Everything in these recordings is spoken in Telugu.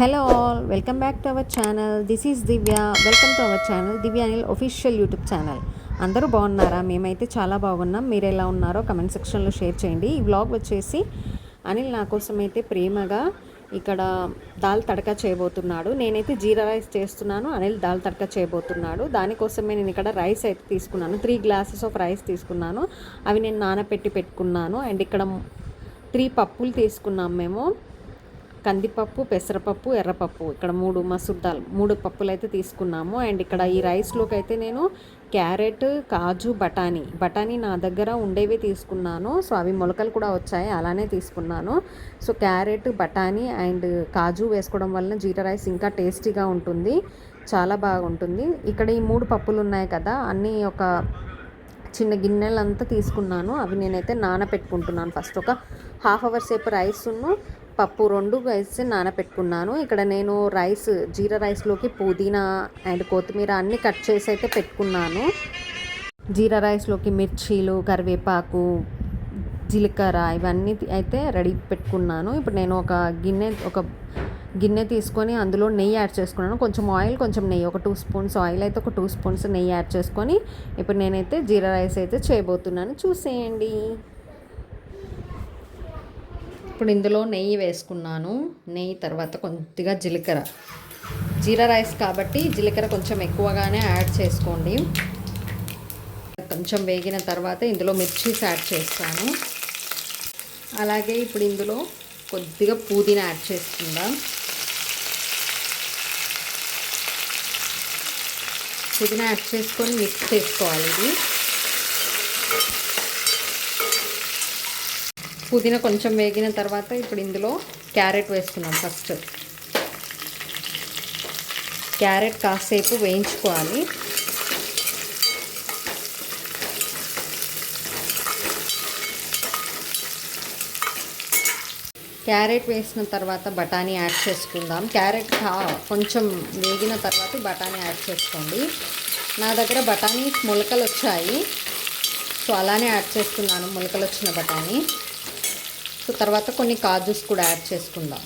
Hello all, welcome back to our channel. This is Divya. Welcome to our channel Divya Anil official YouTube channel. అందరూ బాగున్నారా? మేమైతే చాలా బాగున్నాం. మీరు ఎలా ఉన్నారో కమెంట్ సెక్షన్లో షేర్ చేయండి. ఈ వ్లాగ్ వచ్చేసి అనిల్ నా కోసం అయితే ప్రేమగా ఇక్కడ దాల్ తడక చేయబోతున్నాడు. నేనైతే జీరా రైస్ చేస్తున్నాను, అనిల్ దాల్ తడక చేయబోతున్నాడు. దానికోసమే నేను ఇక్కడ రైస్ అయితే తీసుకున్నాను. 3 గ్లాసెస్ ఆఫ్ రైస్ తీసుకున్నాను. అవి నేను నానబెట్టి పెట్టుకున్నాను. అండ్ ఇక్కడ 3 పప్పులు తీసుకున్నాం మేము. కందిపప్పు, పెసరపప్పు, ఎర్రపప్పు, ఇక్కడ 3 మసూర్ దాల్ 3 పప్పులు అయితే తీసుకున్నాము. అండ్ ఇక్కడ ఈ రైస్లోకి అయితే నేను క్యారెట్, కాజు, బఠానీ నా దగ్గర ఉండేవి తీసుకున్నాను. సో అవి మొలకలు కూడా వచ్చాయి, అలానే తీసుకున్నాను. సో క్యారెట్, బఠానీ అండ్ కాజు వేసుకోవడం వలన జీరా రైస్ ఇంకా టేస్టీగా ఉంటుంది, చాలా బాగుంటుంది. ఇక్కడ ఈ 3 పప్పులు ఉన్నాయి కదా, అన్నీ ఒక చిన్న గిన్నెలంతా తీసుకున్నాను. అవి నేనైతే నానపెట్టుకుంటున్నాను. ఫస్ట్ ఒక హాఫ్ అవర్ సేపు రైస్ను పప్పు 2 వేసి నానపెట్టుకున్నాను. ఇక్కడ నేను జీరా రైస్లోకి పుదీనా అండ్ కొత్తిమీర అన్నీ కట్ చేసి అయితే పెట్టుకున్నాను. జీరా రైస్లోకి మిర్చీలు, కరివేపాకు, జీలకర్ర ఇవన్నీ అయితే రెడీ పెట్టుకున్నాను. ఇప్పుడు నేను ఒక గిన్నె తీసుకొని అందులో నెయ్యి యాడ్ చేసుకున్నాను. కొంచెం ఆయిల్, కొంచెం నెయ్యి, ఒక 2 స్పూన్స్ ఆయిల్ అయితే ఒక 2 స్పూన్స్ నెయ్యి యాడ్ చేసుకొని ఇప్పుడు నేనైతే జీరా రైస్ అయితే చేయబోతున్నాను. చూసేయండి. ఇప్పుడు ఇందులో నెయ్యి వేసుకున్నాను. నెయ్యి తర్వాత కొద్దిగా జీలకర్ర. జీరా రైస్ కాబట్టి జీలకర్ర కొంచెం ఎక్కువగానే యాడ్ చేసుకోండి. కొంచెం వేగిన తర్వాత ఇందులో మిర్చీస్ యాడ్ చేస్తాను. అలాగే ఇప్పుడు ఇందులో కొద్దిగా పుదీనా యాడ్ చేసుకుందాం. పుదీనా యాడ్ చేసుకొని మిక్స్ చేసుకోవాలి. ఇది పుదీనా కొంచెం వేగిన తర్వాత ఇప్పుడు ఇందులో క్యారెట్ వేసుకున్నాం. ఫస్ట్ క్యారెట్ కాసేపు వేయించుకోవాలి. క్యారెట్ వేసిన తర్వాత బఠానీ యాడ్ చేసుకుందాం. క్యారెట్ కొంచెం వేగిన తర్వాత బఠానీ యాడ్ చేసుకోండి. నా దగ్గర బఠానీ మొలకలు వచ్చాయి, సో అలానే యాడ్ చేసుకున్నాను, మొలకలు వచ్చిన బఠానీ. సో తర్వాత కొన్ని కాజూస్ కూడా యాడ్ చేసుకుందాం.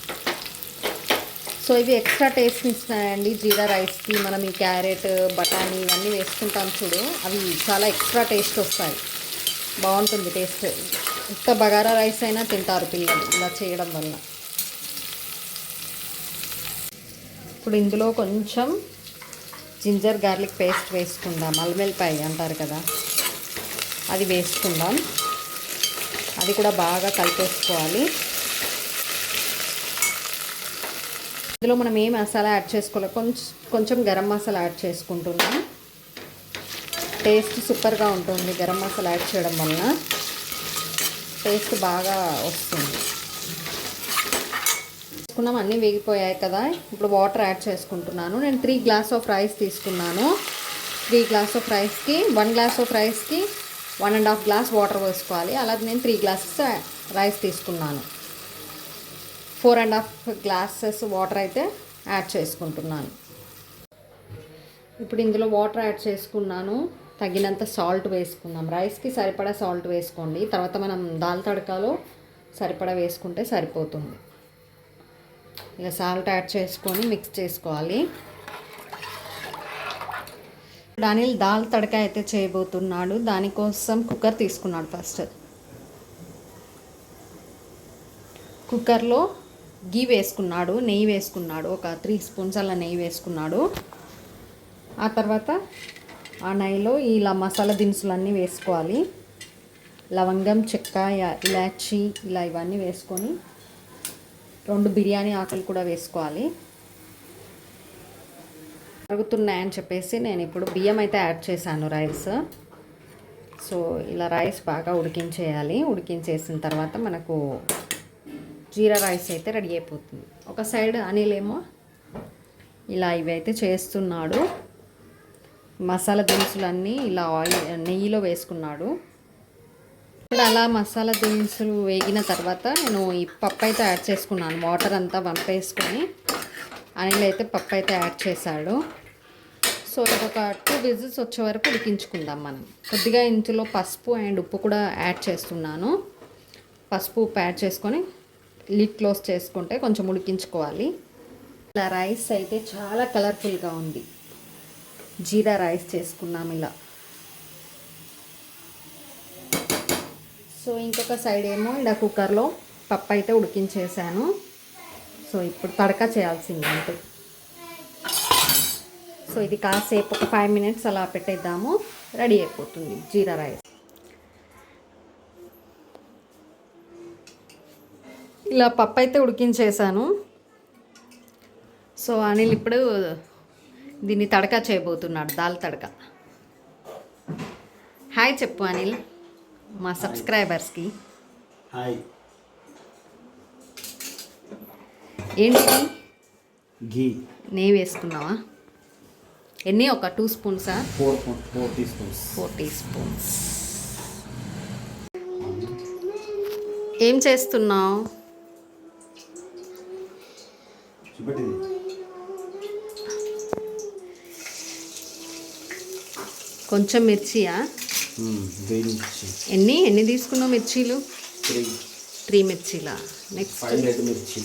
సో ఇవి ఎక్స్ట్రా టేస్ట్ ఇస్తాయండి జీరా రైస్కి. మనం ఈ క్యారెట్, బఠానీ ఇవన్నీ వేసుకుంటాం చూడు, అవి చాలా ఎక్స్ట్రా టేస్ట్ వస్తాయి, బాగుంటుంది టేస్ట్. ఇంత బగారా రైస్ అయినా తింటారు పిల్లలు ఇలా చేయడం వల్ల. ఇప్పుడు ఇందులో కొంచెం జింజర్ గార్లిక్ పేస్ట్ వేసుకుందాం. అల్లం అంటారు కదా, అది వేసుకుందాం. అది కూడా బాగా కలిపేసుకోవాలి. ఇందులో మనం ఏ మసాలా యాడ్ చేసుకోవాలి, కొంచెం గరం మసాలా యాడ్ చేసుకుంటున్నాం. టేస్ట్ సూపర్గా ఉంటుంది గరం మసాలా యాడ్ చేయడం వలన, టేస్ట్ బాగా వస్తుంది. వేసుకున్నాం, అన్నీ వేగిపోయాయి కదా. ఇప్పుడు వాటర్ యాడ్ చేసుకుంటున్నాను. నేను 3 గ్లాస్ ఆఫ్ రైస్ తీసుకున్నాను. 3 గ్లాస్ ఆఫ్ రైస్కి 1 గ్లాస్ ఆఫ్ రైస్కి 1.5 గ్లాస్ వాటర్ వేసుకోవాలి. అలాగే నేను 3 గ్లాసెస్ రైస్ తీసుకున్నాను. 4.5 గ్లాసెస్ వాటర్ అయితే యాడ్ చేసుకుంటున్నాను. ఇప్పుడు ఇందులో వాటర్ యాడ్ చేసుకున్నాను. తగినంత సాల్ట్ వేసుకుందాం. రైస్కి సరిపడా సాల్ట్ వేసుకోండి. తర్వాత మనం దాల్ తడకలో సరిపడా వేసుకుంటే సరిపోతుంది. ఇక సాల్ట్ యాడ్ చేసుకొని మిక్స్ చేసుకోవాలి. అనిల్ దాల్ తడక అయితే చేయబోతున్నాడు. దానికోసం కుక్కర్ తీసుకున్నాడు. ఫస్ట్ కుక్కర్లో గీ వేసుకున్నాడు, నెయ్యి వేసుకున్నాడు. ఒక 3 స్పూన్స్ అలా నెయ్యి వేసుకున్నాడు. ఆ తర్వాత ఆ నెయ్యిలో ఇలా మసాలా దినుసులన్నీ వేసుకోవాలి. లవంగం, చెక్క, ఇలాచీ ఇలా ఇవన్నీ వేసుకొని 2 బిర్యానీ ఆకులు కూడా వేసుకోవాలి. అరుగుతున్నాయని చెప్పేసి నేను ఇప్పుడు బియ్యం అయితే యాడ్ చేశాను, రైస్. సో ఇలా రైస్ బాగా ఉడికించేయాలి. ఉడికించేసిన తర్వాత మనకు జీరా రైస్ అయితే రెడీ అయిపోతుంది. ఒక సైడ్ అనిలేమో ఇలా ఇవైతే చేస్తున్నాడు. మసాలా దినుసులన్నీ ఇలా నెయ్యిలో వేసుకున్నాడు. ఇప్పుడు అలా మసాలా దినుసులు వేగిన తర్వాత నేను ఈ పప్పు అయితే యాడ్ చేసుకున్నాను. వాటర్ అంతా వంపేసుకొని అనిల్ అయితే పప్పు అయితే యాడ్ చేశాడు. సో ఒక 2 విజిల్స్ వచ్చే వరకు ఉడికించుకుందాం మనం. కొద్దిగా ఇందులో పసుపు అండ్ ఉప్పు కూడా యాడ్ చేస్తున్నాను. పసుపు ఉప్పు యాడ్ చేసుకొని లిడ్ క్లోజ్ చేసుకుంటే కొంచెం ఉడికించుకోవాలి. ఇలా రైస్ అయితే చాలా కలర్ఫుల్గా ఉంది. జీరా రైస్ చేసుకున్నాం ఇలా. సో ఇంకొక సైడ్ ఏమో ఇలా కుక్కర్లో పప్పు అయితే ఉడికించేసాను. సో ఇప్పుడు తడక చేయాల్సింది అంతే. సో ఇది కాసేపు ఒక 5 minutes అలా పెట్టేద్దాము, రెడీ అయిపోతుంది జీరా రైస్. ఇలా పప్పు అయితే ఉడికించేసాను. సో అనిల్ ఇప్పుడు దీన్ని తడక చేయబోతున్నాడు, దాల్ తడక. హాయ్ చెప్పు అనిల్ మా సబ్స్క్రైబర్స్కి. హాయ్. ఏంటిది? ఘీ. నెయ్యి వేసుకున్నావా? ఎన్ని? ఒక 2 spoons? 4 teaspoons. 4 teaspoons. ఏం చేస్తున్నావు? చూపెట్టింది. కొంచెం మిర్చియా? గ్రీన్ మిర్చి. ఎన్ని తీసుకున్నావు మిర్చీలు? 3 మిర్చీలా? నెక్స్ట్ 5 రెడ్ మిర్చి.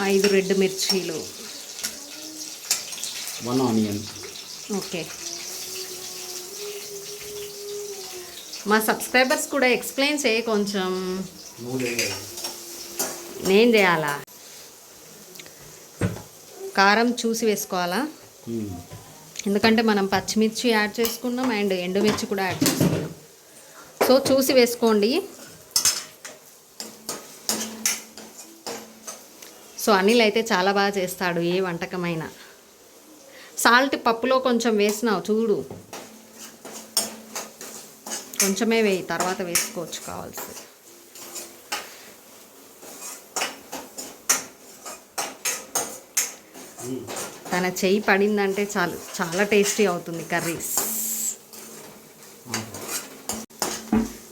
5 రెడ్ మిర్చీలు. 1 ఆనియన్. ఓకే. మా సబ్స్క్రైబర్స్ కూడా ఎక్స్ప్లెయిన్ చేయ కొంచెం. నేను చేయాలా? కారం చూసి వేసుకోవాలా? ఎందుకంటే మనం పచ్చిమిర్చి యాడ్ చేసుకున్నాం అండ్ ఎండుమిర్చి కూడా యాడ్ చేసుకున్నాం. సో చూసి వేసుకోండి. సో అనిల్ అయితే చాలా బాగా చేస్తాడు ఏ వంటకమైనా. సాల్ట్ పప్పులో కొంచెం వేసినావు చూడు, కొంచెమే వేయి, తర్వాత వేసుకోవచ్చు కావాల్సి. తన చెయ్యి పడిందంటే చాలు, చాలా టేస్టీ అవుతుంది కర్రీస్.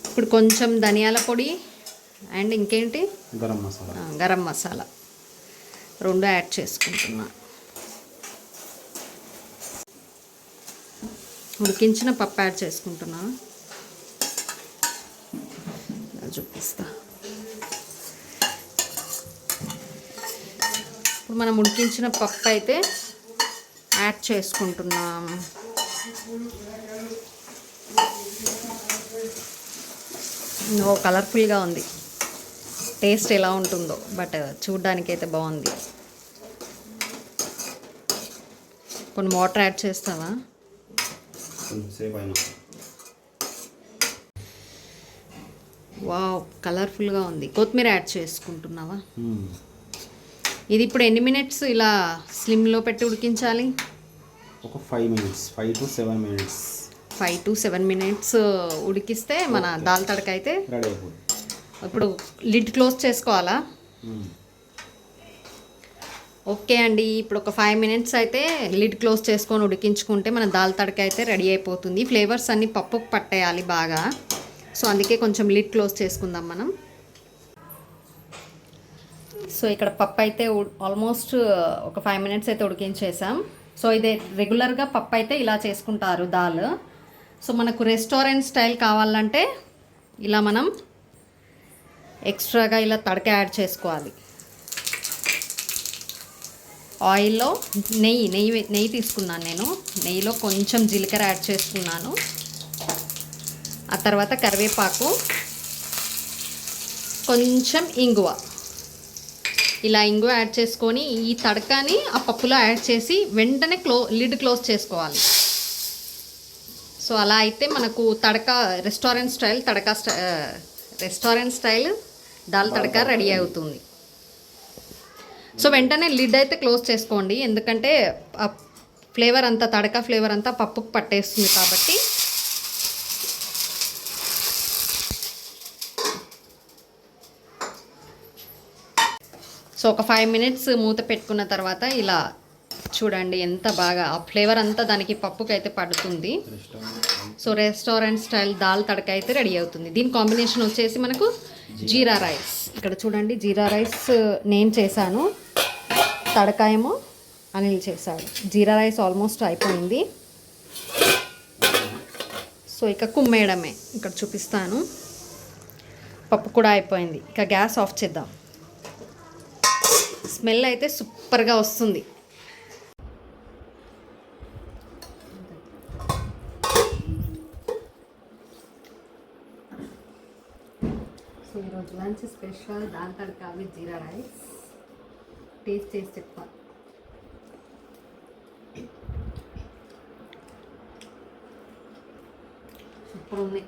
ఇప్పుడు కొంచెం ధనియాల పొడి అండ్ ఇంకేంటి, గరం మసాలా 2 యాడ్ చేసుకుంటున్నా. ఉడికించిన పప్పు యాడ్ చేసుకుంటున్నా. చూపిస్తా. ఇప్పుడు మనం ఉడికించిన పప్పు అయితే యాడ్ చేసుకుంటున్నాం. కలర్ఫుల్గా ఉంది. టేస్ట్ ఎలా ఉంటుందో, బట్ చూడ్డానికైతే బాగుంది. కొన్ని వాటర్ యాడ్ చేస్తావా? వావ్, కలర్ఫుల్గా ఉంది. కొత్తిమీర యాడ్ చేసుకుంటున్నావా? ఇది ఇప్పుడు ఎన్ని మినిట్స్ ఇలా స్లిమ్లో పెట్టి ఉడికించాలి? ఒక 5 minutes, 5 to 7 minutes. 5 to 7 minutes ఉడికిస్తే మన దాల్ తడక అయితే రెడీ అయిపోతుంది. ఇప్పుడు లిడ్ క్లోజ్ చేసుకోవాలా? ఓకే అండి, ఇప్పుడు ఒక 5 minutes అయితే లిడ్ క్లోజ్ చేసుకొని ఉడికించుకుంటే మన దాల్ తడక అయితే రెడీ అయిపోతుంది. ఫ్లేవర్స్ అన్నీ పప్పుకు పట్టేయాలి బాగా. సో అందుకే కొంచెం లిడ్ క్లోజ్ చేసుకుందాం మనం. సో ఇక్కడ పప్పు అయితే ఆల్మోస్ట్ ఒక 5 minutes అయితే ఉడికించేసాం. సో ఇదే రెగ్యులర్గా పప్పు అయితే ఇలా చేసుకుంటారు దాల్. సో మనకు రెస్టారెంట్ స్టైల్ కావాలంటే ఇలా మనం ఎక్స్ట్రాగా ఇలా తడక యాడ్ చేసుకోవాలి. ఆయిల్లో నెయ్యి తీసుకున్నాను నేను. నెయ్యిలో కొంచెం జీలకర్ర యాడ్ చేసుకున్నాను. ఆ తర్వాత కరివేపాకు, కొంచెం ఇంగువ. ఇలా ఇంగువ యాడ్ చేసుకొని ఈ తడకని ఆ పప్పులో యాడ్ చేసి వెంటనే లిడ్ క్లోజ్ చేసుకోవాలి. సో అలా అయితే మనకు తడక రెస్టారెంట్ స్టైల్ దాల్ తడక రెడీ అవుతుంది. సో వెంటనే లిడ్ అయితే క్లోజ్ చేసుకోండి, ఎందుకంటే ఆ ఫ్లేవర్ అంతా, తడక ఫ్లేవర్ అంతా పప్పుకు పట్టేస్తుంది కాబట్టి. సో ఒక 5 minutes మూత పెట్టుకున్న తర్వాత ఇలా చూడండి ఎంత బాగా ఆ ఫ్లేవర్ అంతా దానికి పప్పుకైతే పడుతుంది. సో రెస్టారెంట్ స్టైల్ దాల్ తడక అయితే రెడీ అవుతుంది. దీని కాంబినేషన్ వచ్చేసి మనకు జీరా రైస్. ఇక్కడ చూడండి, జీరా రైస్ నేను చేశాను, తడక ఏమో అనిల్ చేశాడు. జీరా రైస్ ఆల్మోస్ట్ అయిపోయింది. సో ఇక కుమ్మేయడమే. ఇక్కడ చూపిస్తాను, పప్పు కూడా అయిపోయింది. ఇక గ్యాస్ ఆఫ్ చేద్దాం. స్మెల్ అయితే సూపర్గా వస్తుంది. సో ఈరోజు lunch special dal tadka with jeera rice. Taste చేసి చెప్తా. సూపర్ ఉంది.